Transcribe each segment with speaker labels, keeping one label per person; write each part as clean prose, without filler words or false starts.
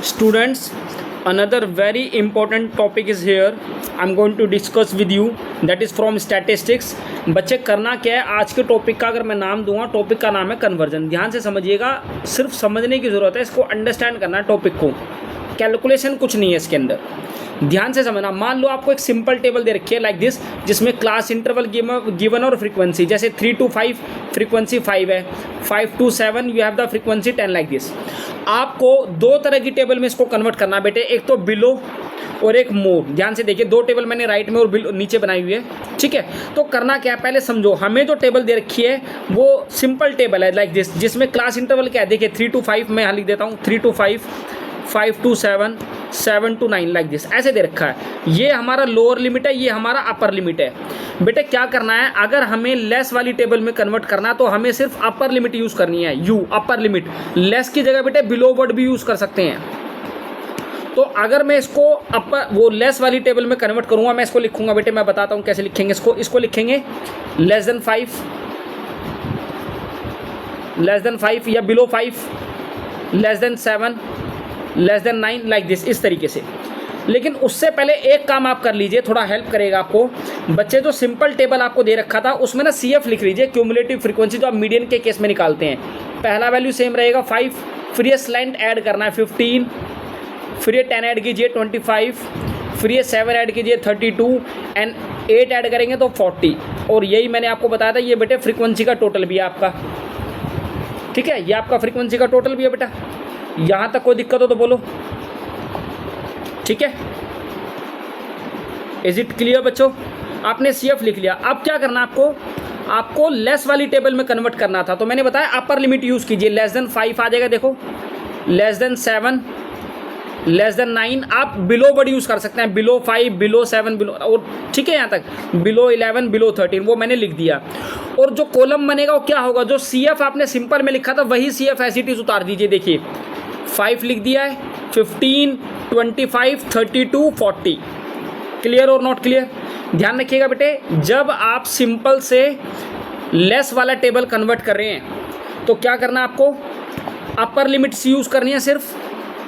Speaker 1: Students, another very important topic is here. I'm going to discuss with you, that is from statistics. बच्चे करना क्या है, आज के टॉपिक का अगर मैं नाम दूंगा, टॉपिक का नाम है कन्वर्जन। ध्यान से समझिएगा, सिर्फ समझने की ज़रूरत है, इसको अंडरस्टैंड करना है टॉपिक को। कैलकुलेशन कुछ नहीं है इसके अंदर, ध्यान से समझना। मान लो आपको एक सिंपल टेबल दे रखी है लाइक दिस, जिसमें क्लास इंटरवल गिवन और फ्रीक्वेंसी, जैसे 3 to 5 फ्रीक्वेंसी 5 है, 5 to 7 you have the frequency 10 like this. आपको दो तरह की टेबल में इसको कन्वर्ट करना बेटे, एक तो बिलो और एक मोर। ध्यान से देखिए, दो टेबल मैंने राइट में और नीचे बनाई हुई है, ठीक है। तो करना क्या है, पहले समझो। हमें जो टेबल दे रखी है वो सिंपल टेबल है लाइक दिस, जिसमें क्लास इंटरवल क्या है, देखिए 3 to 5 मैं यहाँ लिख देता हूँ, 3 to 5, 5 to 7, 7 to 9 like this, ऐसे दे रखा है। ये हमारा लोअर लिमिट है, ये हमारा अपर लिमिट है। बेटे क्या करना है, अगर हमें लेस वाली टेबल में कन्वर्ट करना है तो हमें सिर्फ अपर लिमिट यूज़ करनी है, यू अपर लिमिट। लेस की जगह बेटे बिलो वर्ड भी यूज़ कर सकते हैं। तो अगर मैं इसको अपर वो लेस वाली टेबल में कन्वर्ट करूँगा, मैं इसको लिखूँगा बेटे, मैं बताता हूँ कैसे लिखेंगे इसको लिखेंगे लेस देन 5 या below 5, less than 7, less than 9 like this, इस तरीके से। लेकिन उससे पहले एक काम आप कर लीजिए, थोड़ा हेल्प करेगा आपको। बच्चे जो सिंपल टेबल आपको दे रखा था उसमें ना CF लिख लीजिए, क्यूमुलेटिव फ्रीक्वेंसी, जो आप मीडियन के केस में निकालते हैं। पहला वैल्यू सेम रहेगा 5, फिर ये स्लैंट ऐड करना है 15, फिर ये 10 ऐड कीजिए 25, फिर ये 7 ऐड कीजिए 32 एंड 8 ऐड करेंगे तो 40। और यही मैंने आपको बताया था, ये बेटे फ्रीक्वेंसी का टोटल भी है आपका, ठीक है। ये आपका फ्रीक्वेंसी का टोटल भी है बेटा। यहाँ तक कोई दिक्कत हो तो बोलो, ठीक है। इज इट क्लियर बच्चों? आपने CF लिख लिया। अब क्या करना आपको लेस वाली टेबल में कन्वर्ट करना था, तो मैंने बताया अपर लिमिट यूज़ कीजिए। लेस देन 5 आ जाएगा, देखो, लेस देन 7, लेस देन 9। आप बिलो वर्ड यूज़ कर सकते हैं, बिलो 5, बिलो 7, बिलो, और ठीक है यहाँ तक, बिलो 11, बिलो 13, वो मैंने लिख दिया। और जो कॉलम बनेगा वो क्या होगा, जो CF आपने सिंपल में लिखा था वही CF एज इट इज उतार दीजिए। देखिए 5 लिख दिया है, 15, 25, 32, 40। क्लियर और नॉट क्लियर? ध्यान रखिएगा बेटे, जब आप सिंपल से लेस वाला टेबल कन्वर्ट कर रहे हैं तो क्या करना, आपको अपर लिमिट्स यूज़ करनी है सिर्फ,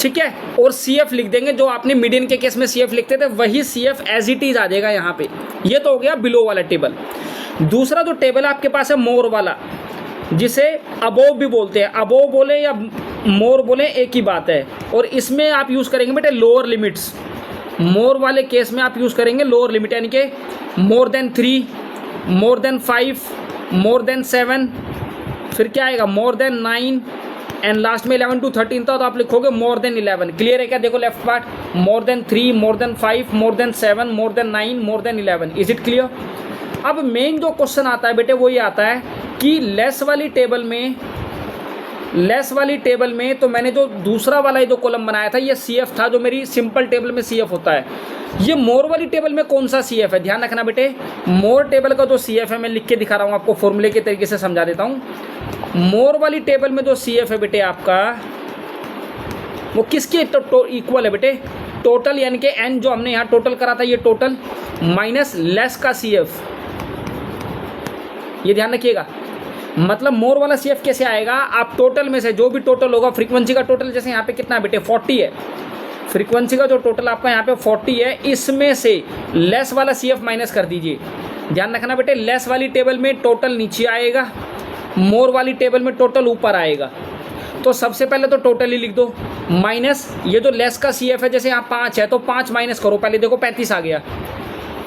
Speaker 1: ठीक है। और CF लिख देंगे, जो आपने मीडियन के केस में CF लिखते थे वही CF एज इट इज आ जाएगा यहाँ पे। ये तो हो गया बिलो वाला टेबल। दूसरा जो टेबल आपके पास है मोर वाला, जिसे अबोव भी बोलते हैं, अबोव बोले या मोर बोले एक ही बात है। और इसमें आप यूज़ करेंगे बेटे लोअर लिमिट्स। मोर वाले केस में आप यूज़ करेंगे लोअर लिमिट, यानी कि more than 3, more than 5, more than 7, फिर क्या आएगा, मोर देन 9 एंड लास्ट में 11 to 13 था, तो आप लिखोगे मोर देन 11। क्लियर है क्या? देखो left part, more than 3, more than 5, more than 7, more than 9, more than 11। Is it clear? अब मेन जो क्वेश्चन आता है बेटे वो ये आता है कि लेस वाली टेबल में तो मैंने जो दूसरा वाला जो कॉलम बनाया था ये CF था, जो मेरी सिंपल टेबल में CF होता है। ये मोर वाली टेबल में कौन सा CF है, ध्यान रखना बेटे। मोर टेबल का जो CF है, मैं लिख के दिखा रहा हूँ आपको, फॉर्मूले के तरीके से समझा देता हूँ। मोर वाली टेबल में जो CF है बेटे आपका, वो किसके इक्वल है बेटे, टोटल, यानी कि N जो हमने यहाँ टोटल करा था, ये टोटल माइनस लेस का CF। ये ध्यान रखिएगा। मतलब मोर वाला CF कैसे आएगा, आप टोटल में से जो भी टोटल होगा, फ्रीक्वेंसी का टोटल जैसे यहाँ पे कितना है बेटे 40 है, फ्रीक्वेंसी का जो टोटल आपका यहाँ पे 40 है, इसमें से लेस वाला CF माइनस कर दीजिए। ध्यान रखना बेटे, लेस वाली टेबल में टोटल नीचे आएगा, मोर वाली टेबल में टोटल ऊपर आएगा। तो सबसे पहले तो टोटल ही लिख दो, माइनस ये जो लेस का CF है, जैसे यहाँ 5 है तो 5 माइनस करो, पहले देखो 35 आ गया,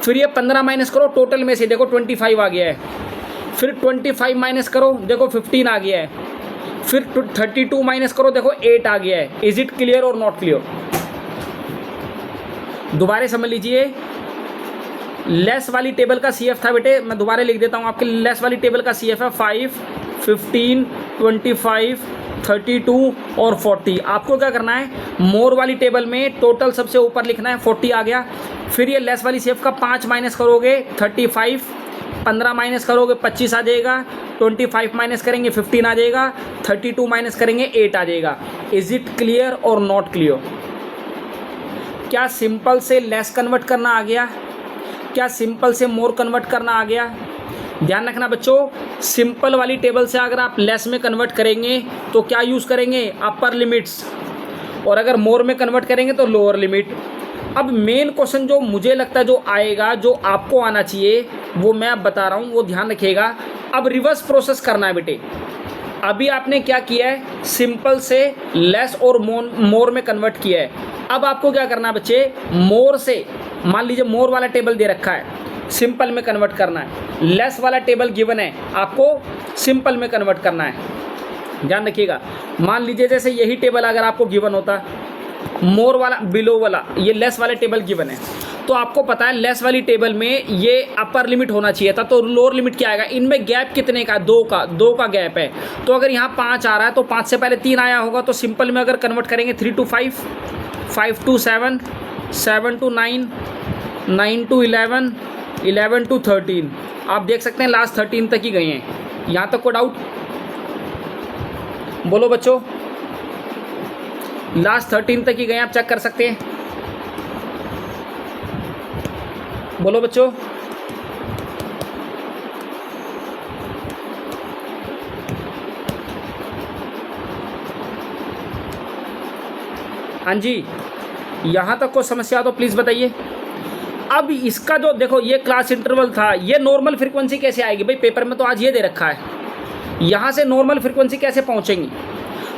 Speaker 1: फिर ये 15 माइनस करो टोटल में से, देखो 25 आ गया है, फिर 25 माइनस करो, देखो 15 आ गया है, फिर 32 माइनस करो, देखो 8 आ गया है। इज इट क्लियर और नॉट क्लियर? दोबारा समझ लीजिए, लेस वाली टेबल का CF था बेटे, मैं दोबारा लिख देता हूँ आपके, लेस वाली टेबल का CF है 5, 15, 25, 32 और 40। आपको क्या करना है, मोर वाली टेबल में टोटल सबसे ऊपर लिखना है, 40 आ गया, फिर ये लेस वाली CF का 5 माइनस करोगे 35, 15 माइनस करोगे 25 आ जाएगा, 25 माइनस करेंगे 15 आ जाएगा, 32 माइनस करेंगे 8 आ जाएगा। इज इट क्लियर और नॉट क्लियर? क्या सिंपल से लेस कन्वर्ट करना आ गया? क्या सिंपल से मोर कन्वर्ट करना आ गया? ध्यान रखना बच्चों, सिंपल वाली टेबल से अगर आप लेस में कन्वर्ट करेंगे तो क्या यूज़ करेंगे, अपर लिमिट्स। और अगर मोर में कन्वर्ट करेंगे तो लोअर लिमिट। अब मेन क्वेश्चन जो मुझे लगता है जो आएगा, जो आपको आना चाहिए, वो मैं अब बता रहा हूँ, वो ध्यान रखिएगा। अब रिवर्स प्रोसेस करना है बेटे। अभी आपने क्या किया है, सिंपल से लेस और मोर में कन्वर्ट किया है। अब आपको क्या करना है बच्चे, मोर से, मान लीजिए मोर वाला टेबल दे रखा है, सिंपल में कन्वर्ट करना है। लेस वाला टेबल गिवन है, आपको सिंपल में कन्वर्ट करना है। ध्यान रखिएगा, मान लीजिए जैसे यही टेबल अगर आपको गिवन होता, मोर वाला बिलो वाला, ये लेस वाले टेबल गिवन है, तो आपको पता है लेस वाली टेबल में ये अपर लिमिट होना चाहिए था, तो लोअर लिमिट क्या आएगा, इनमें गैप कितने का, दो का गैप है। तो अगर यहाँ 5 आ रहा है तो 5 से पहले 3 आया होगा, तो सिंपल में अगर कन्वर्ट करेंगे 3 to 5, 5 to 7, 7 to 9, 9 to 11, 11 to 13। आप देख सकते हैं लास्ट 13 तक ही गए हैं। यहाँ तक को डाउट बोलो बच्चों, लास्ट 13 तक ही गए, आप चेक कर सकते हैं, बोलो बच्चों। हाँ जी, यहाँ तक को समस्या तो प्लीज़ बताइए। अब इसका जो देखो, ये क्लास इंटरवल था, ये नॉर्मल फ्रीक्वेंसी कैसे आएगी भाई, पेपर में तो आज ये दे रखा है, यहाँ से नॉर्मल फ्रीक्वेंसी कैसे पहुँचेंगी।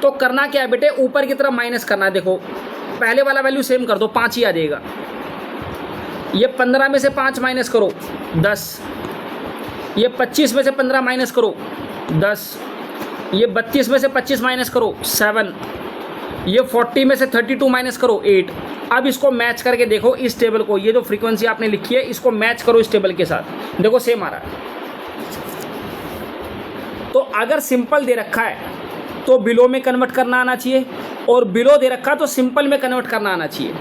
Speaker 1: तो करना क्या है बेटे, ऊपर की तरफ माइनस करना है। देखो पहले वाला वैल्यू सेम कर दो, 5 ही आ जाएगा। ये 15 में से 5 माइनस करो 10, ये 25 में से 15 माइनस करो 10, ये 32 में से 25 माइनस करो 7, ये 40 में से 32 माइनस करो 8। अब इसको मैच करके देखो इस टेबल को, ये जो फ्रीक्वेंसी आपने लिखी है इसको मैच करो इस टेबल के साथ, देखो सेम आ रहा है। तो अगर सिंपल दे रखा है तो बिलो में कन्वर्ट करना आना चाहिए, और बिलो दे रखा तो सिंपल में कन्वर्ट करना आना चाहिए।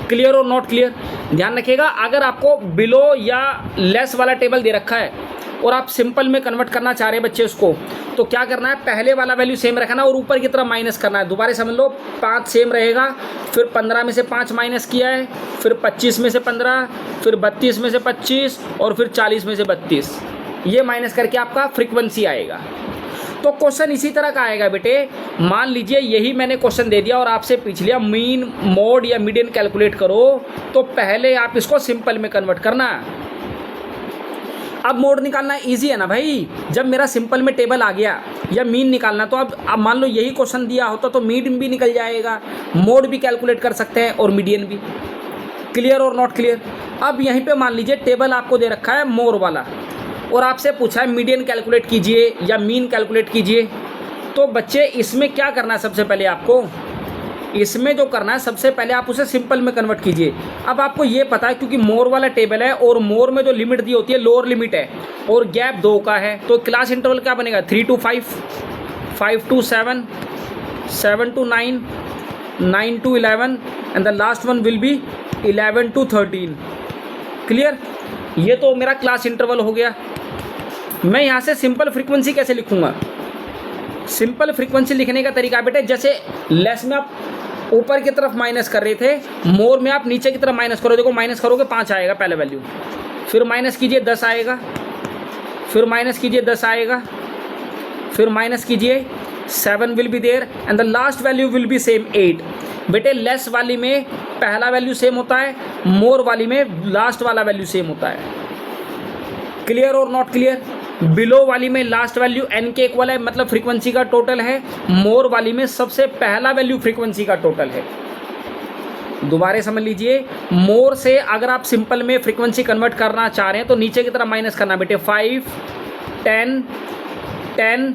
Speaker 1: क्लियर और नॉट क्लियर, ध्यान रखिएगा। अगर आपको बिलो या लेस वाला टेबल दे रखा है और आप सिंपल में कन्वर्ट करना चाह रहे हैं बच्चे उसको, तो क्या करना है, पहले वाला वैल्यू सेम रखना और ऊपर की तरफ माइनस करना है। दोबारा समझ लो, 5 सेम रहेगा, फिर 15 में से 5 माइनस किया है, फिर 25 में से 15, फिर 32 में से 25, और फिर 40 में से 32, ये माइनस करके आपका फ्रीक्वेंसी आएगा। तो क्वेश्चन इसी तरह का आएगा बेटे। मान लीजिए यही मैंने क्वेश्चन दे दिया और आपसे पूछ लिया मीन, मोड या मीडियन कैलकुलेट करो, तो पहले आप इसको सिंपल में कन्वर्ट करना। अब मोड निकालना इजी है ना भाई, जब मेरा सिंपल में टेबल आ गया, या मीन निकालना, तो अब मान लो यही क्वेश्चन दिया होता तो मीन भी निकल जाएगा, मोड भी कैलकुलेट कर सकते हैं और मीडियन भी। क्लियर और नॉट क्लियर। अब यहीं पे मान लीजिए टेबल आपको दे रखा है मोर वाला, और आपसे पूछा है मीडियन कैलकुलेट कीजिए या मीन कैलकुलेट कीजिए। तो बच्चे इसमें क्या करना है, सबसे पहले आपको इसमें जो करना है, सबसे पहले आप उसे सिंपल में कन्वर्ट कीजिए। अब आपको ये पता है क्योंकि मोर वाला टेबल है और मोर में जो लिमिट दी होती है लोअर लिमिट है और गैप 2 का है, तो क्लास इंटरवल क्या बनेगा, 3 to 5, 5 to 7, 7 to 9, 9 to 11, and the last one will be 11 to 13। Clear, ये तो मेरा क्लास इंटरवल हो गया। मैं यहाँ से सिंपल फ्रीक्वेंसी कैसे लिखूँगा, सिंपल फ्रीक्वेंसी लिखने का तरीका बेटे, जैसे लेस में आप ऊपर की तरफ माइनस कर रहे थे, मोर में आप नीचे की तरफ माइनस करो। देखो माइनस करोगे 5 आएगा पहले वैल्यू, फिर माइनस कीजिए 10 आएगा, फिर माइनस कीजिए 10 आएगा, फिर माइनस कीजिए 7 will be there, and the last value will be same 8। बेटे लेस वाली में पहला वैल्यू सेम होता है, मोर वाली में लास्ट वाला वैल्यू सेम होता है। क्लियर और नॉट क्लियर। बिलो वाली में लास्ट वैल्यू n के इक्वल है, मतलब फ्रीक्वेंसी का टोटल है। मोर वाली में सबसे पहला वैल्यू फ्रीक्वेंसी का टोटल है। दोबारा समझ लीजिए, मोर से अगर आप सिंपल में फ्रीक्वेंसी कन्वर्ट करना चाह रहे हैं तो नीचे की तरफ माइनस करना बेटे, 5, 10, 10,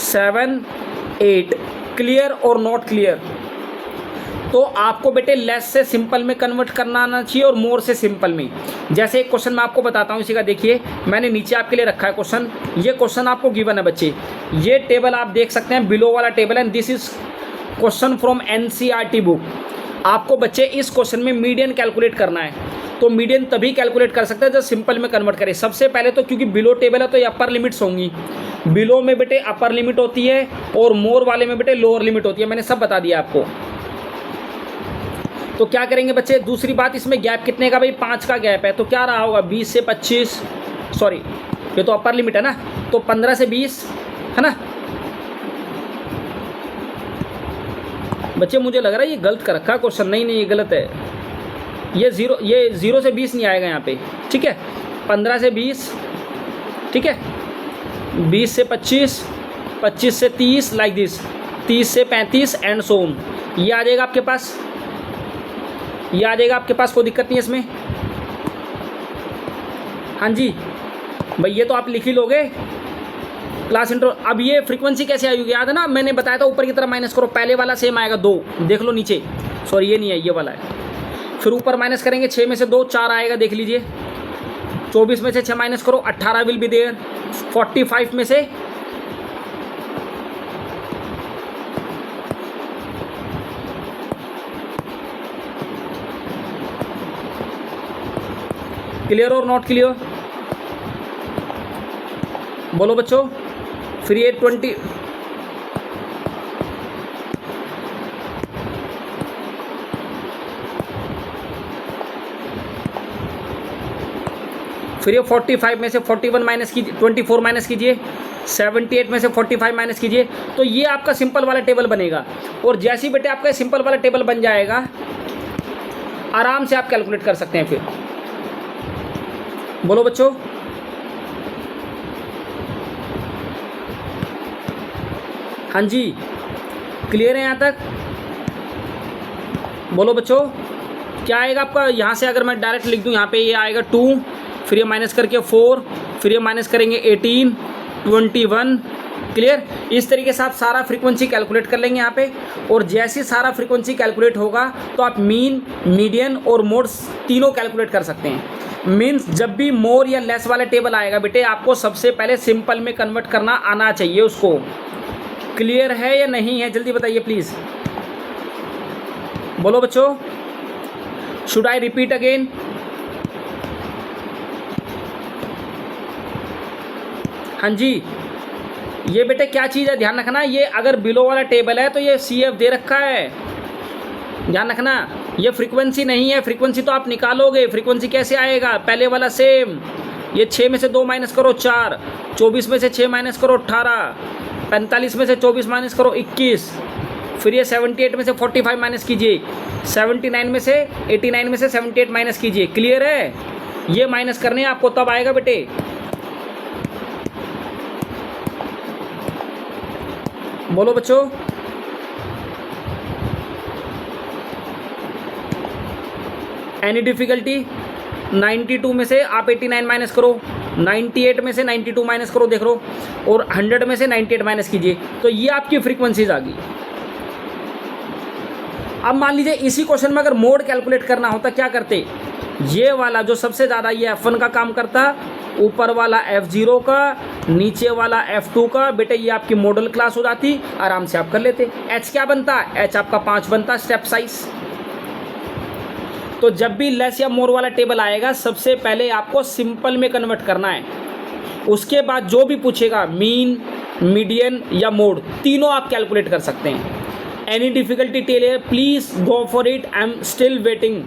Speaker 1: 7, 8। क्लियर और नॉट क्लियर। तो आपको बेटे लेस से सिंपल में कन्वर्ट करना आना चाहिए और मोर से सिंपल में। जैसे एक क्वेश्चन मैं आपको बताता हूँ इसी का, देखिए मैंने नीचे आपके लिए रखा है क्वेश्चन। ये क्वेश्चन आपको गिवन है बच्चे, ये टेबल आप देख सकते हैं, बिलो वाला टेबल है। This is question from NCERT book. आपको बच्चे इस क्वेश्चन में मीडियन कैलकुलेट करना है, तो मीडियन तभी कैलकुलेट कर सकते हैं जब सिंपल में कन्वर्ट करें। सबसे पहले तो क्योंकि बिलो टेबल है तो ये अपर लिमिट्स होंगी, बिलो में बेटे अपर लिमिट होती है और मोर वाले में बेटे लोअर लिमिट होती है, मैंने सब बता दिया आपको। तो क्या करेंगे बच्चे, दूसरी बात, इसमें गैप कितने का भाई, 5 का गैप है, तो क्या रहा होगा 20 से 25, सॉरी ये तो अपर लिमिट है ना, तो 15 से 20 है ना, बच्चे मुझे लग रहा है ये गलत कर रखा क्वेश्चन। नहीं नहीं, ये गलत है। ये 0 से 20 नहीं आएगा यहाँ पे, ठीक है। 15 से 20, ठीक है। 20 से 25, 25 से 30, लाइक दिस, 30 से 35 एंड सो ऑन। ये आ जाएगा आपके पास, ये आ जाएगा आपके पास, कोई दिक्कत नहीं है इसमें। हाँ जी भाई, ये तो आप लिख ही लोगे क्लास इंट्रो। अब ये फ्रीक्वेंसी कैसे आएगी याद है ना, मैंने बताया था ऊपर की तरफ माइनस करो, पहले वाला सेम आएगा 2, देख लो नीचे, सॉरी ये नहीं है, ये वाला है। फिर ऊपर माइनस करेंगे, 6 में से 2 4 आएगा, देख लीजिए। 24 में से 6 माइनस करो, 18 विल बी देयर। 45 में से क्लियर और नॉट क्लियर, बोलो बच्चों। फिर ये 20, फिर ये 45 में से 41 माइनस कीजिए, 24 माइनस कीजिए, 78 में से 45 माइनस कीजिए। तो ये आपका सिंपल वाला टेबल बनेगा। और जैसे ही बेटे आपका सिंपल वाला टेबल बन जाएगा, आराम से आप कैलकुलेट कर सकते हैं। फिर बोलो बच्चों, हाँ जी क्लियर है यहाँ तक, बोलो बच्चों। क्या आएगा आपका यहाँ से, अगर मैं डायरेक्ट लिख दूँ यहाँ पे, ये आएगा 2, फिर ये माइनस करके 4, फिर ये माइनस करेंगे 18, 21, क्लियर। इस तरीके से आप सारा फ्रीक्वेंसी कैलकुलेट कर लेंगे यहाँ पे। और जैसे सारा फ्रीक्वेंसी कैलकुलेट होगा तो आप मीन, मीडियन और मोड तीनों कैलकुलेट कर सकते हैं। मीन्स जब भी मोर या लेस वाला टेबल आएगा बेटे, आपको सबसे पहले सिंपल में कन्वर्ट करना आना चाहिए उसको। क्लियर है या नहीं है, जल्दी बताइए प्लीज़, बोलो बच्चों। Should I repeat again? हाँ जी, ये बेटे क्या चीज़ है, ध्यान रखना। ये अगर बिलो वाला टेबल है तो ये CF दे रखा है, ध्यान रखना। ये फ्रीक्वेंसी नहीं है, फ्रीक्वेंसी तो आप निकालोगे। फ्रीक्वेंसी कैसे आएगा, पहले वाला सेम, ये 6 में से 2 माइनस करो 4, 24 में से 6 माइनस करो 18, 45 में से 24 माइनस करो 21, फिर ये 78 में से 45 माइनस कीजिए, 79 में से 89 में से 78 माइनस कीजिए। क्लियर है, ये माइनस करने आपको तब आएगा बेटे। बोलो बच्चों। Any difficulty? 92 में से आप 89 माइनस करो, 98 में से 92 माइनस करो, देख लो, और 100 में से 98 माइनस कीजिए। तो ये आपकी फ्रीक्वेंसीज आ गई। अब मान लीजिए इसी क्वेश्चन में अगर मोड कैलकुलेट करना होता, क्या करते, ये वाला जो सबसे ज़्यादा ये F1 का काम करता, ऊपर वाला F0 का, नीचे वाला F2 का, बेटे ये आपकी मॉडल क्लास हो जाती, आराम से आप कर लेते। H क्या बनता, H आपका 5 बनता स्टेप साइज। तो जब भी लेस या मोर वाला टेबल आएगा, सबसे पहले आपको सिंपल में कन्वर्ट करना है। उसके बाद जो भी पूछेगा, मीन, मीडियन या मोड, तीनों आप कैलकुलेट कर सकते हैं। Any difficulty tell, please go for it, I am still waiting.